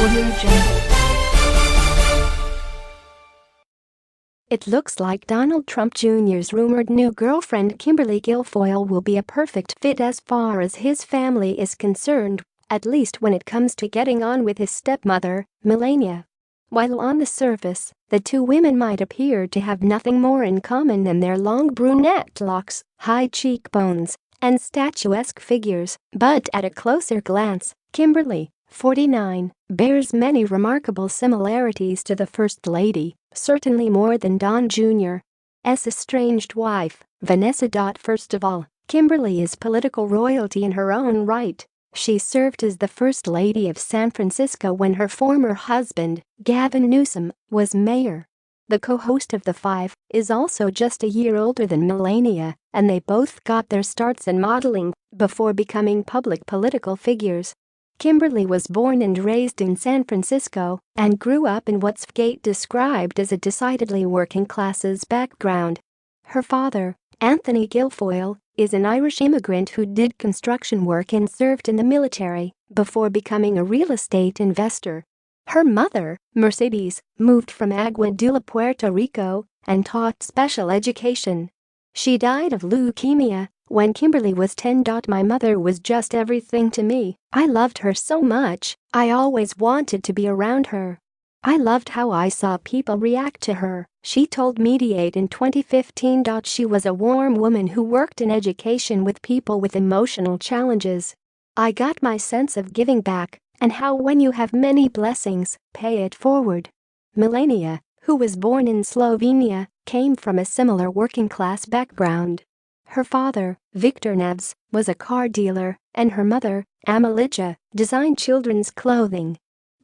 Audio Jungle. It looks like Donald Trump Jr.'s rumored new girlfriend Kimberly Guilfoyle will be a perfect fit as far as his family is concerned, at least when it comes to getting on with his stepmother, Melania. While on the surface, the two women might appear to have nothing more in common than their long brunette locks, high cheekbones, and statuesque figures, but at a closer glance, Kimberly, 49, bears many remarkable similarities to the First Lady, certainly more than Don Jr.'s estranged wife, Vanessa. First of all, Kimberly is political royalty in her own right. She served as the First Lady of San Francisco when her former husband, Gavin Newsom, was mayor. The co-host of The Five is also just a year older than Melania, and they both got their starts in modeling before becoming public political figures. Kimberly was born and raised in San Francisco and grew up in what Fgate described as a decidedly working-classes background. Her father, Anthony Guilfoyle, is an Irish immigrant who did construction work and served in the military before becoming a real estate investor. Her mother, Mercedes, moved from Aguadilla, Puerto Rico, and taught special education. She died of leukemia when Kimberly was 10. My mother was just everything to me. I loved her so much, I always wanted to be around her. I loved how I saw people react to her, she told Mediate in 2015. She was a warm woman who worked in education with people with emotional challenges. I got my sense of giving back and how when you have many blessings, pay it forward. Melania, who was born in Slovenia, came from a similar working-class background. Her father, Victor Neves, was a car dealer, and her mother, Amalija, designed children's clothing.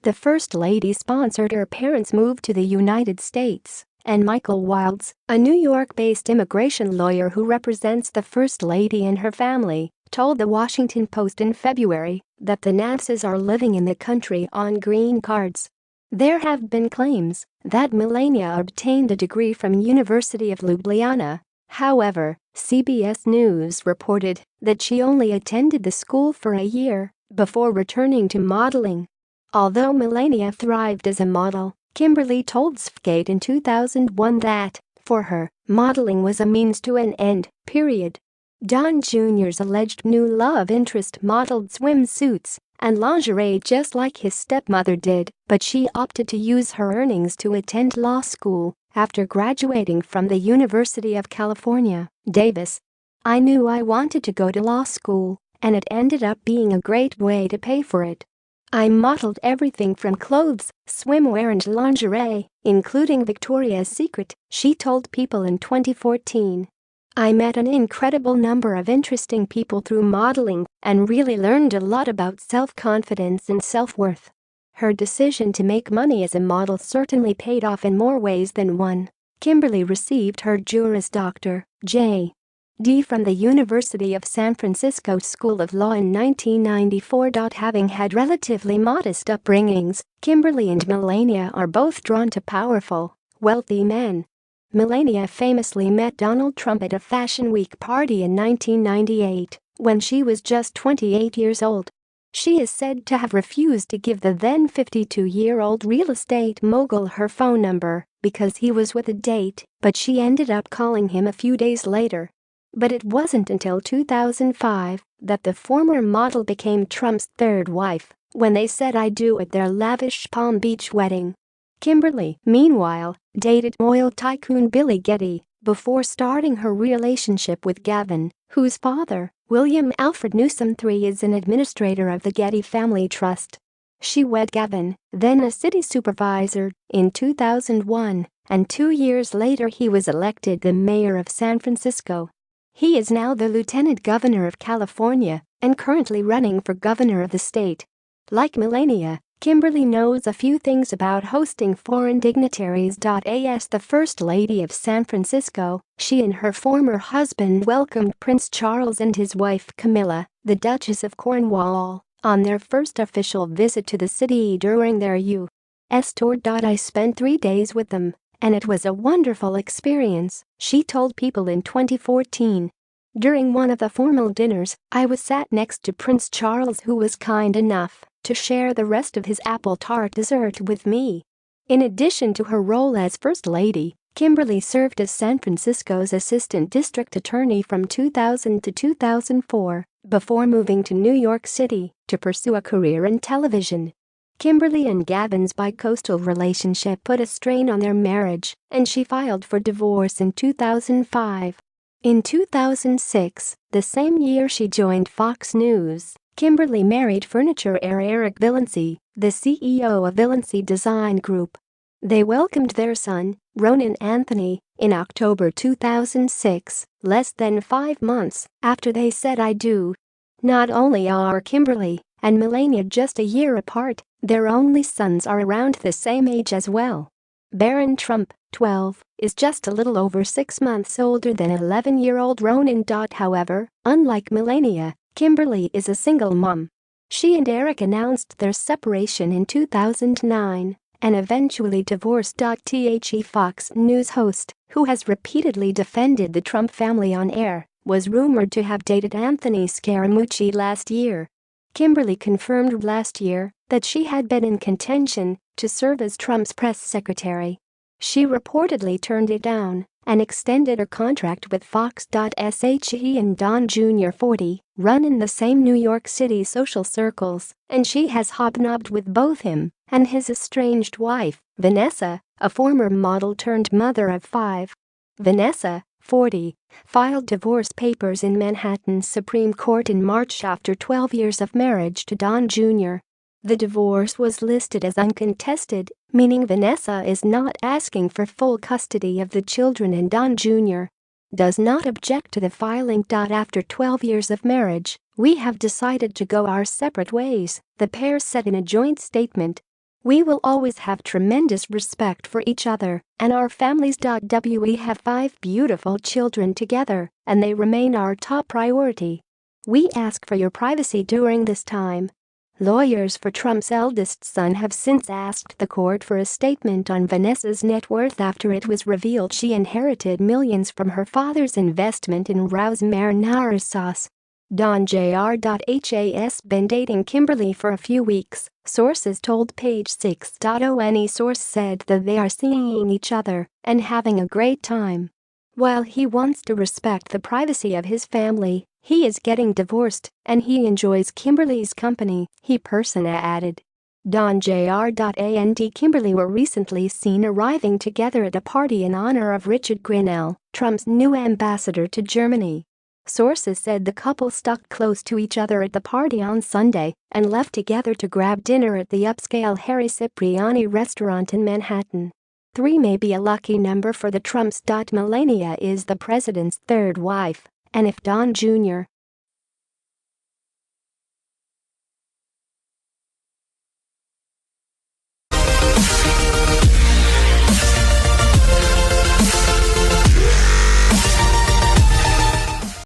The First Lady sponsored her parents' move to the United States, and Michael Wilds, a New York-based immigration lawyer who represents the First Lady and her family, told The Washington Post in February that the Neveses are living in the country on green cards. There have been claims that Melania obtained a degree from University of Ljubljana. However, CBS News reported that she only attended the school for a year before returning to modeling. Although Melania thrived as a model, Kimberly told Fgate in 2001 that, for her, modeling was a means to an end, period. Don Jr.'s alleged new love interest modeled swimsuits and lingerie just like his stepmother did, but she opted to use her earnings to attend law school after graduating from the University of California, Davis. I knew I wanted to go to law school, and it ended up being a great way to pay for it. I modeled everything from clothes, swimwear and lingerie, including Victoria's Secret, she told People in 2014. I met an incredible number of interesting people through modeling and really learned a lot about self-confidence and self-worth. Her decision to make money as a model certainly paid off in more ways than one. Kimberly received her Juris Doctor, J.D. from the University of San Francisco School of Law in 1994. Having had relatively modest upbringings, Kimberly and Melania are both drawn to powerful, wealthy men. Melania famously met Donald Trump at a Fashion Week party in 1998 when she was just 28 years old. She is said to have refused to give the then 52-year-old real estate mogul her phone number because he was with a date, but she ended up calling him a few days later. But it wasn't until 2005 that the former model became Trump's third wife when they said "I do" at their lavish Palm Beach wedding. Kimberly, meanwhile, dated oil tycoon Billy Getty before starting her relationship with Gavin, whose father, William Alfred Newsom III, is an administrator of the Getty Family Trust. She wed Gavin, then a city supervisor, in 2001, and 2 years later he was elected the mayor of San Francisco. He is now the lieutenant governor of California and currently running for governor of the state. Like Melania, Kimberly knows a few things about hosting foreign dignitaries. As the First Lady of San Francisco, she and her former husband welcomed Prince Charles and his wife Camilla, the Duchess of Cornwall, on their first official visit to the city during their U.S. tour. I spent 3 days with them, and it was a wonderful experience, she told People in 2014. During one of the formal dinners, I was sat next to Prince Charles, who was kind enough to share the rest of his apple tart dessert with me. In addition to her role as First Lady, Kimberly served as San Francisco's Assistant District Attorney from 2000 to 2004, before moving to New York City to pursue a career in television. Kimberly and Gavin's bicoastal relationship put a strain on their marriage, and she filed for divorce in 2005. In 2006, the same year she joined Fox News, Kimberly married furniture heir Eric Villency, the CEO of Villency Design Group. They welcomed their son, Ronan Anthony, in October 2006, less than 5 months after they said I do. Not only are Kimberly and Melania just a year apart, their only sons are around the same age as well. Barron Trump, 12, is just a little over 6 months older than 11-year-old Ronan. However, unlike Melania, Kimberly is a single mom. She and Eric announced their separation in 2009 and eventually divorced. The Fox News host, who has repeatedly defended the Trump family on air, was rumored to have dated Anthony Scaramucci last year. Kimberly confirmed last year that she had been in contention to serve as Trump's press secretary. She reportedly turned it down and extended her contract with Fox. She and Don Jr. 40 run in the same New York City social circles, and she has hobnobbed with both him and his estranged wife, Vanessa, a former model turned mother of 5. Vanessa, 40, filed divorce papers in Manhattan's Supreme Court in March after 12 years of marriage to Don Jr. The divorce was listed as uncontested, meaning Vanessa is not asking for full custody of the children, and Don Jr. does not object to the filing. After 12 years of marriage, we have decided to go our separate ways, the pair said in a joint statement. We will always have tremendous respect for each other and our families. We have 5 beautiful children together, and they remain our top priority. We ask for your privacy during this time. Lawyers for Trump's eldest son have since asked the court for a statement on Vanessa's net worth after it was revealed she inherited millions from her father's investment in Rao's marinara sauce. Don Jr. has been dating Kimberly for a few weeks, sources told Page 6. Any source said that they are seeing each other and having a great time. While he wants to respect the privacy of his family, he is getting divorced and he enjoys Kimberly's company, he personally added. Don Jr. and Kimberly were recently seen arriving together at a party in honor of Richard Grenell, Trump's new ambassador to Germany. Sources said the couple stuck close to each other at the party on Sunday and left together to grab dinner at the upscale Harry Cipriani restaurant in Manhattan. 3 may be a lucky number for the Trumps. Melania is the president's 3rd wife, and if Don Jr.